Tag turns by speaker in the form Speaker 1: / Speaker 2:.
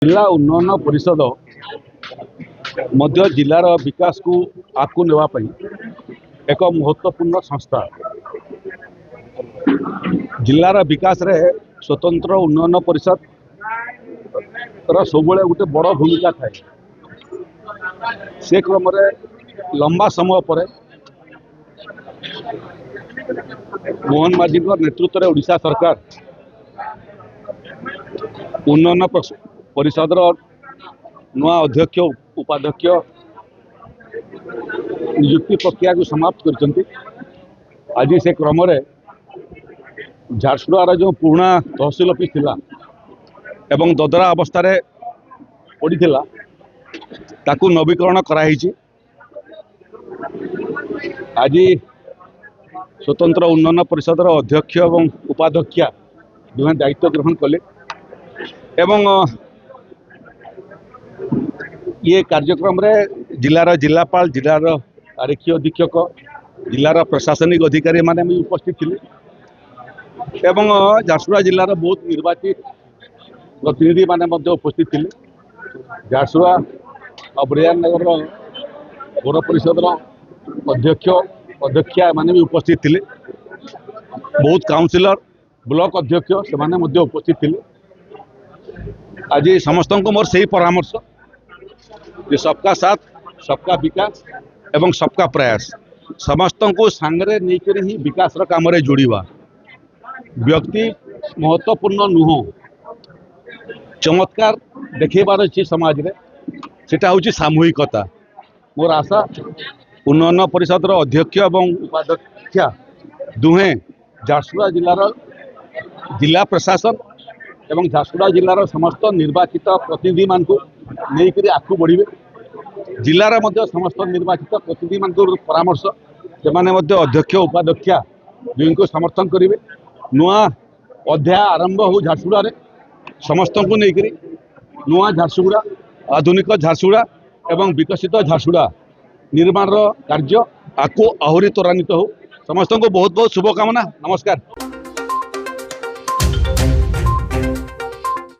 Speaker 1: जिला उन्नयन परिषद मध्य जिलार विकास को आगू नेवाई एक महत्वपूर्ण संस्था। जिलार विकास रे स्वतंत्र उन्नयन परिषद सब गोटे बड़ भूमिका थाए। से क्रम लंबा समय पर मोहन माझी नेतृत्व में ओडिशा सरकार उन्नयन परिषद नुआ अध्यक्ष उपाध्यक्ष नियुक्ति प्रक्रिया को समाप्त कर। आज से क्रम झारसुगुड़ार जो पुराना तहसिल ऑफिस थिला एवं ददरा अवस्था पड़ा ताकू नवीकरण कराई। आज स्वतंत्र उन्नयन परिषद अध्यक्ष एवं उपाध्यक्षा दुहे दायित्व ग्रहण कले एवं ये कार्यक्रम रे जिलार जिलापाल जिलार आरक्षी अधीक्षक जिलार प्रशासनिक अधिकारी माने भी उपस्थित थिले एवं झारसुगुड़ा जिलार बहुत निर्वाचित प्रतिनिधि माने मध्य उपस्थित थिले। झारसुगुड़ा और ब्रियानगर पौर परिषद अध्यक्ष अध्यक्षा माने भी उपस्थित थिले। बहुत काउंसिलर ब्लॉक अध्यक्ष से माने मध्य उपस्थित थिले। आज समस्त को मोर सही परामर्श कि सबका साथ सबका विकास एवं सबका प्रयास समस्त को सांगरे नहीं ही विकास काम रे जोड़वा। व्यक्ति महत्वपूर्ण नुह चमत्कार देखेबार अच्छी समाज रे सेटा होची सामूहिकता। मोर आशा उन्नयन परिषद अध्यक्ष एवं उपाध्यक्षा दुहे झारसुगुड़ा जिलार जिला प्रशासन एवं झारसुगुड़ा जिलार समस्त निर्वाचित प्रतिनिधि मान को लेकर आगू बढ़े। जिलार मध्य समस्त निर्वाचित प्रतिनिधि मान परामर्श से माने मध्य अध्यक्ष उपाध्यक्षा दुई को समर्थन करेंगे। नुआ अध्याय आरंभ हो झारसुगुड़ा समस्त को लेकर नुआ झारसुगुड़ा आधुनिक झारसुगुड़ा एवं विकसित झारसुगुड़ा निर्माण कार्य आको आहरी त्वरान्वित हो। समस्त को बहुत बहुत शुभकामना। नमस्कार।